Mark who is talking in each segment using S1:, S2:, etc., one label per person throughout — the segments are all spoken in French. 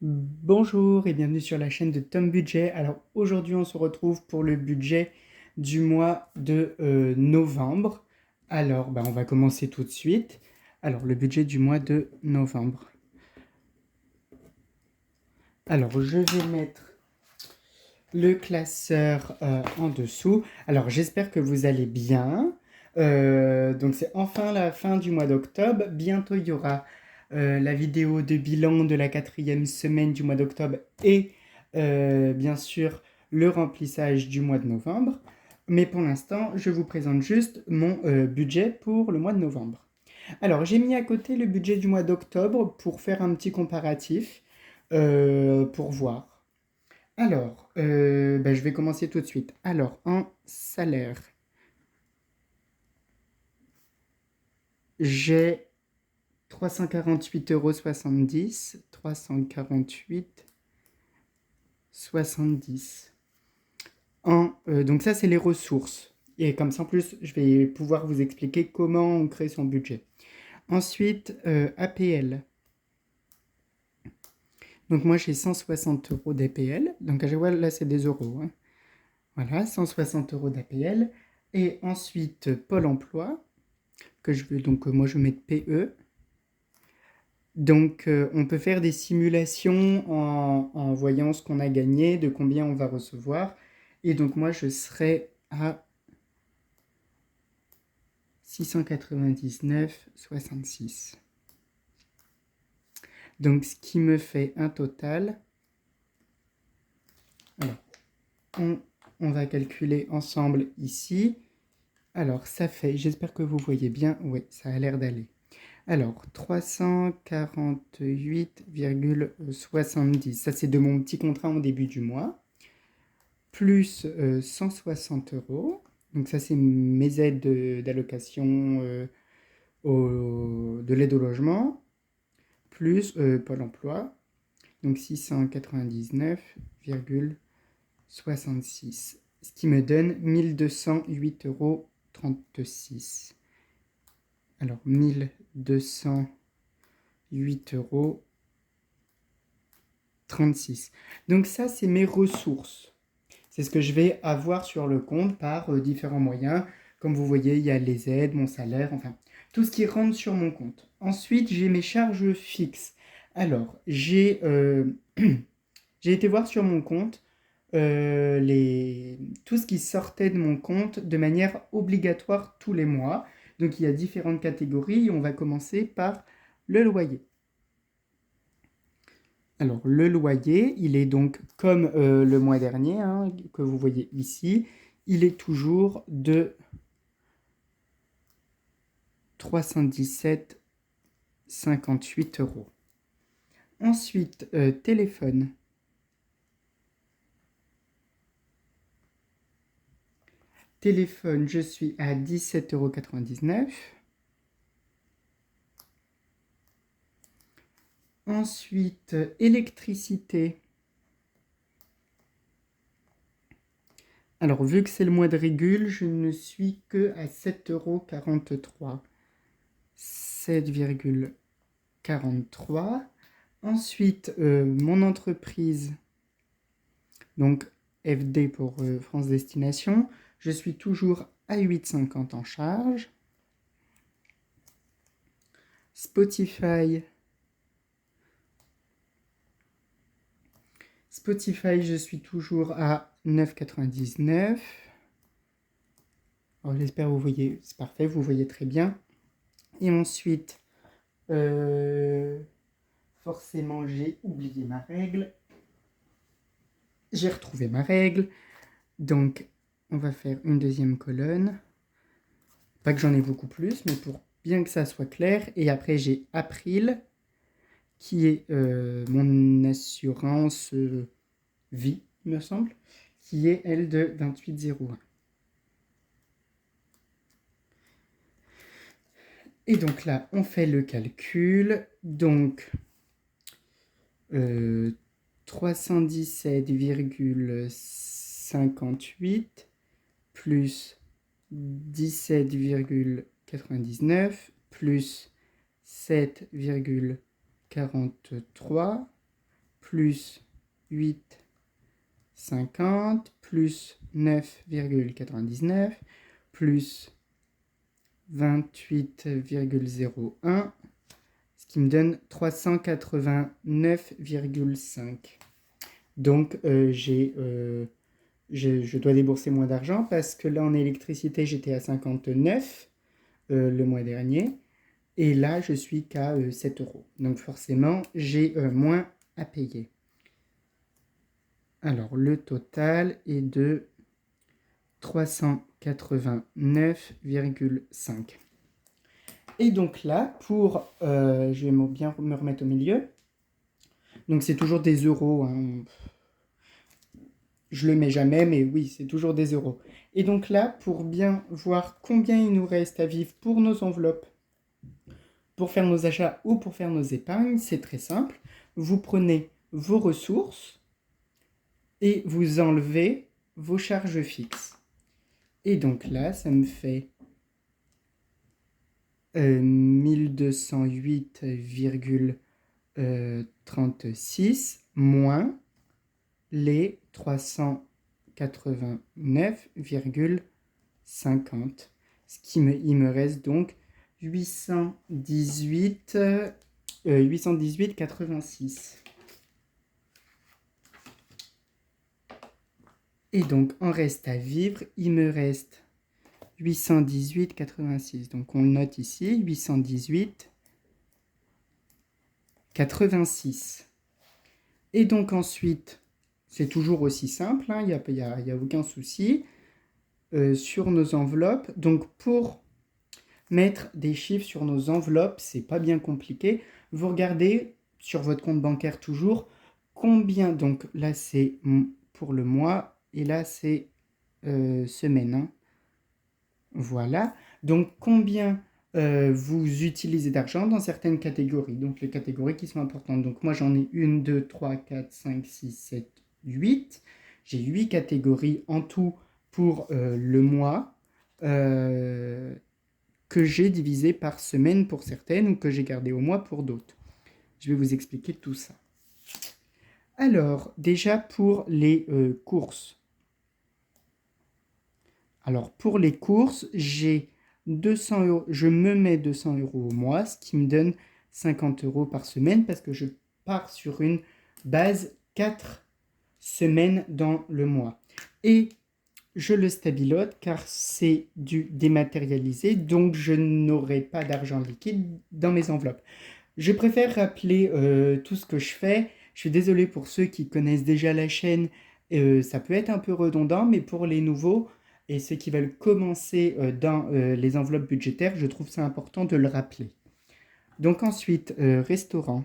S1: Bonjour et bienvenue sur la chaîne de Tom Budget. Alors aujourd'hui on se retrouve pour le budget du mois de novembre. Alors on va commencer tout de suite. Alors le budget du mois de novembre. Alors je vais mettre le classeur en dessous. Alors j'espère que vous allez bien. Donc c'est enfin la fin du mois d'octobre. Bientôt il y aura la vidéo de bilan de la 4e semaine du mois d'octobre et bien sûr le remplissage du mois de novembre. Mais pour l'instant, je vous présente juste mon budget pour le mois de novembre. Alors, j'ai mis à côté le budget du mois d'octobre pour faire un petit comparatif, pour voir. Alors, je vais commencer tout de suite. Alors, en salaire, j'ai 348,70 €, 348,70 €. Donc ça, c'est les ressources. Et comme ça, en plus, je vais pouvoir vous expliquer comment on crée son budget. Ensuite, APL. Donc moi, j'ai 160 € d'APL. Donc à chaque fois, là, c'est des euros, hein. Voilà, 160 € d'APL. Et ensuite, Pôle emploi, que je veux, donc moi, je vais mettre PE. Donc, on peut faire des simulations en voyant ce qu'on a gagné, de combien on va recevoir. Et donc, moi, je serai à 699,66. Donc, ce qui me fait un total. Alors, on va calculer ensemble ici. Alors, ça fait, j'espère que vous voyez bien. Oui, ça a l'air d'aller. Alors, 348,70. Ça, c'est de mon petit contrat en début du mois. Plus 160 €. Donc ça, c'est mes aides d'allocation de l'aide au logement. Plus Pôle emploi. Donc 699,66. Ce qui me donne 1208,36 €. Alors, 1208,36 €. Donc ça, c'est mes ressources. C'est ce que je vais avoir sur le compte par différents moyens. Comme vous voyez, il y a les aides, mon salaire, enfin, tout ce qui rentre sur mon compte. Ensuite, j'ai mes charges fixes. Alors, j'ai été voir sur mon compte tout ce qui sortait de mon compte de manière obligatoire tous les mois. Donc, il y a différentes catégories et on va commencer par le loyer. Alors, le loyer, il est donc comme le mois dernier, hein, que vous voyez ici, il est toujours de 317,58 €. Ensuite, téléphone. Téléphone, je suis à 17,99 €. Ensuite, électricité. Alors, vu que c'est le mois de régule, je ne suis que à 7,43 €. 7,43 €. Ensuite, mon entreprise, donc FD pour France Destination, je suis toujours à 8,50 € en charge. Spotify, je suis toujours à 9,99 €. Alors j'espère que vous voyez, c'est parfait, vous voyez très bien. Et ensuite, forcément, j'ai oublié ma règle. J'ai retrouvé ma règle. Donc, on va faire une deuxième colonne. Pas que j'en ai beaucoup plus, mais pour bien que ça soit clair. Et après, j'ai April, qui est mon assurance vie, il me semble, qui est, elle, de 28,01. Et donc là, on fait le calcul. Donc, 317,58 plus 17,99 plus 7,43 plus 8,50 plus 9,99 plus 28,01, ce qui me donne 389,5. Donc, je dois débourser moins d'argent parce que là, en électricité, j'étais à 59 le mois dernier. Et là, je suis qu'à 7 euros. Donc, forcément, j'ai moins à payer. Alors, le total est de 389,5. Et donc là, je vais bien me remettre au milieu. Donc, c'est toujours des euros, hein. Je le mets jamais, mais oui, c'est toujours des euros. Et donc là, pour bien voir combien il nous reste à vivre pour nos enveloppes, pour faire nos achats ou pour faire nos épargnes, c'est très simple. Vous prenez vos ressources et vous enlevez vos charges fixes. Et donc là, ça me fait 1208,36 moins les 389,50. Il me reste donc 818,86. Et donc, en reste à vivre, il me reste 818,86. Donc, on le note ici, 818,86. Et donc, ensuite, c'est toujours aussi simple, hein, il n'y a aucun souci. Sur nos enveloppes, donc pour mettre des chiffres sur nos enveloppes, c'est pas bien compliqué. Vous regardez sur votre compte bancaire toujours combien, donc là c'est pour le mois et là c'est semaine, hein. Voilà, donc combien vous utilisez d'argent dans certaines catégories, donc les catégories qui sont importantes. Donc moi j'en ai 1, 2, 3, 4, 5, 6, 7, 8. J'ai 8 catégories en tout pour le mois que j'ai divisé par semaine pour certaines ou que j'ai gardé au mois pour d'autres. Je vais vous expliquer tout ça. Alors, déjà pour les courses. Alors, pour les courses, j'ai 200 euros, je me mets 200 euros au mois, ce qui me donne 50 euros par semaine parce que je pars sur une base 4 semaines dans le mois. Et je le stabilote car c'est du dématérialisé, donc je n'aurai pas d'argent liquide dans mes enveloppes. Je préfère rappeler tout ce que je fais. Je suis désolé pour ceux qui connaissent déjà la chaîne, ça peut être un peu redondant, mais pour les nouveaux et ceux qui veulent commencer dans les enveloppes budgétaires, je trouve ça important de le rappeler. Donc ensuite, restaurant.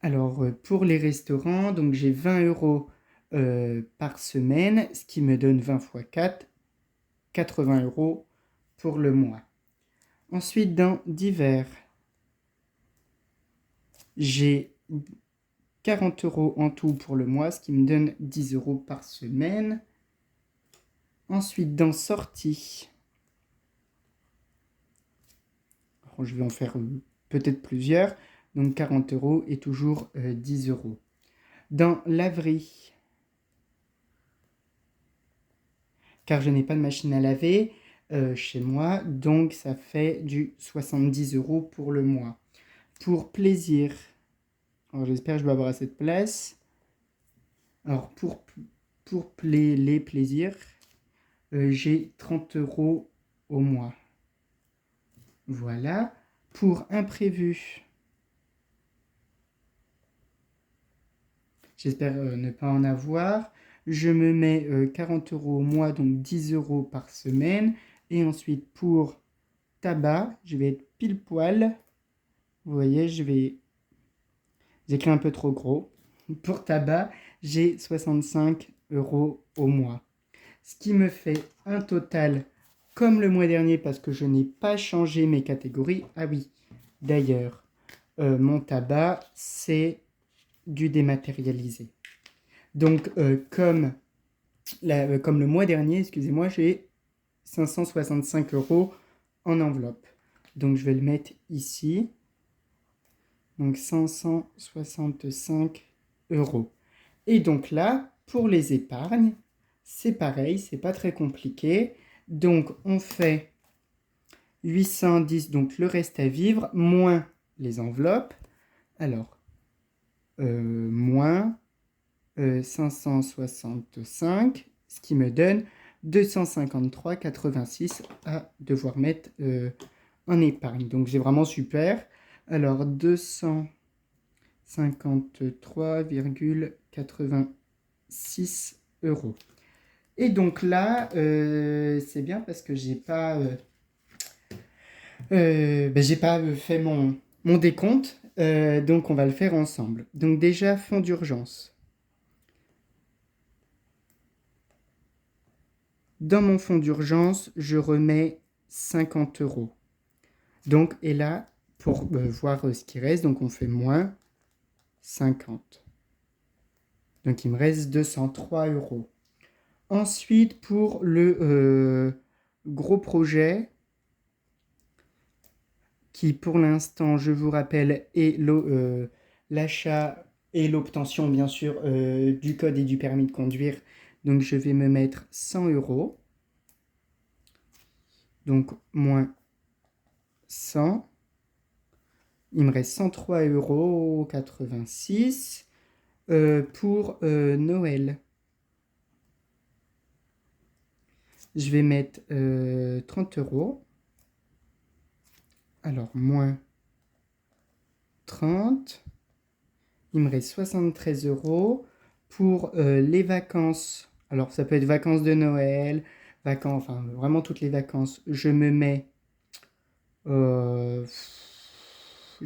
S1: Alors, pour les restaurants, donc j'ai 20 euros par semaine, ce qui me donne 20 x 4, 80 euros pour le mois. Ensuite, dans divers, j'ai 40 euros en tout pour le mois, ce qui me donne 10 euros par semaine. Ensuite, dans sortie, alors, je vais en faire peut-être plusieurs. Donc 40 euros et toujours 10 euros. Dans laverie, car je n'ai pas de machine à laver chez moi, donc ça fait du 70 euros pour le mois. Pour plaisir, alors j'espère que je vais avoir assez de place. Alors pour les plaisirs, j'ai 30 euros au mois. Voilà. Pour imprévu, j'espère ne pas en avoir. Je me mets 40 euros au mois, donc 10 euros par semaine. Et ensuite, pour tabac, je vais être pile poil. Vous voyez, j'écris un peu trop gros. Pour tabac, j'ai 65 euros au mois. Ce qui me fait un total, comme le mois dernier, parce que je n'ai pas changé mes catégories. Ah oui, d'ailleurs, mon tabac, c'est du dématérialisé. Donc, comme le mois dernier, excusez-moi, j'ai 565 euros en enveloppe. Donc, je vais le mettre ici. Donc 565 euros. Et donc là, pour les épargnes, c'est pareil, c'est pas très compliqué. Donc on fait 810, donc le reste à vivre, moins les enveloppes. Alors, moins 565, ce qui me donne 253,86 à devoir mettre en épargne. Donc c'est vraiment super. Alors 253,86 euros. Et donc là, c'est bien parce que j'ai pas fait mon décompte, donc on va le faire ensemble. Donc déjà, fonds d'urgence. Dans mon fonds d'urgence, je remets 50 euros. Donc, et là, pour voir ce qui reste, donc on fait moins 50. Donc il me reste 203 euros. Ensuite, pour le gros projet, qui pour l'instant, je vous rappelle, est l'achat et l'obtention, bien sûr, du code et du permis de conduire. Donc je vais me mettre 100 euros. Donc moins 100. Il me reste 103,86 euros pour Noël. Je vais mettre 30 euros. Alors, moins 30. Il me reste 73 euros pour les vacances. Alors, ça peut être vacances de Noël, vacances, enfin, vraiment toutes les vacances. Je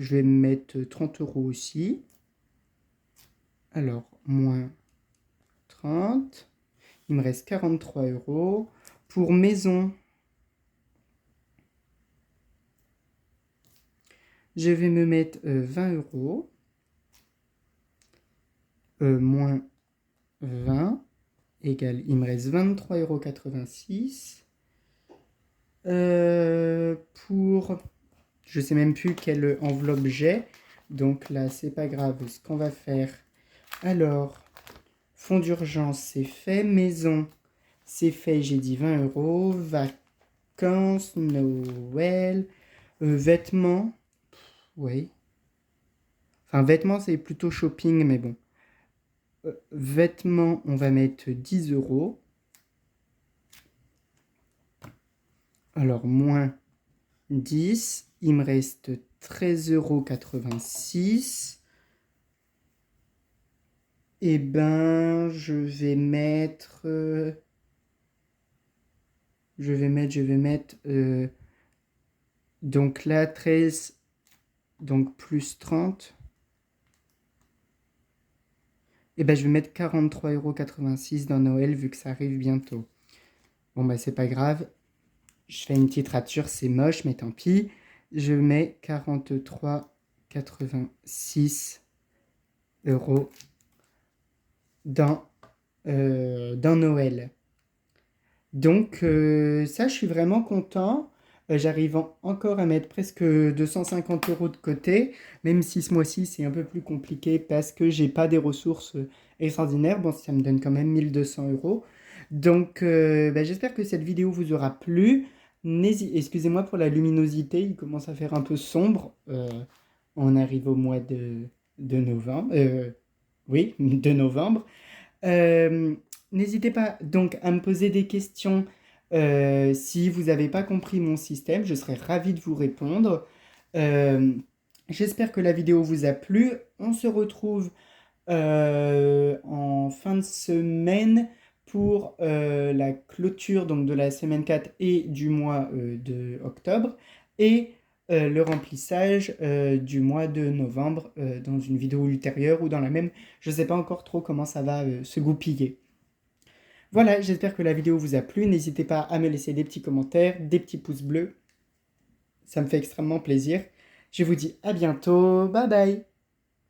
S1: vais mettre 30 euros aussi. Alors, moins 30. Il me reste 43 euros. Pour maison, je vais me mettre 20 euros. Moins 20 égale, il me reste 23,86 €. Pour, je sais même plus quelle enveloppe j'ai. Donc là, c'est pas grave. Ce qu'on va faire, alors, fonds d'urgence, c'est fait. Maison, c'est fait. J'ai dit 20 euros. Vacances, Noël, vêtements, oui. Enfin, vêtements, c'est plutôt shopping, mais bon. Vêtements, on va mettre 10 euros. Alors, moins 10. Il me reste 13,86 €. Eh ben, je vais mettre... donc là, 13, donc plus 30. Eh ben, je vais mettre 43,86 € dans Noël, vu que ça arrive bientôt. Bon, bah, c'est pas grave. Je fais une petite rature, c'est moche, mais tant pis. Je mets 43,86 € dans Noël. Donc, ça, je suis vraiment content. J'arrive encore à mettre presque 250 euros de côté, même si ce mois-ci, c'est un peu plus compliqué parce que j'ai pas des ressources extraordinaires. Bon, ça me donne quand même 1200 euros. Donc, j'espère que cette vidéo vous aura plu. Excusez-moi pour la luminosité, il commence à faire un peu sombre. On arrive au mois de novembre. Oui, de novembre. N'hésitez pas donc à me poser des questions si vous n'avez pas compris mon système. Je serai ravi de vous répondre. J'espère que la vidéo vous a plu. On se retrouve en fin de semaine pour la clôture donc, de la semaine 4 et du mois de octobre et le remplissage du mois de novembre dans une vidéo ultérieure ou dans la même. Je ne sais pas encore trop comment ça va se goupiller. Voilà, j'espère que la vidéo vous a plu. N'hésitez pas à me laisser des petits commentaires, des petits pouces bleus. Ça me fait extrêmement plaisir. Je vous dis à bientôt. Bye bye.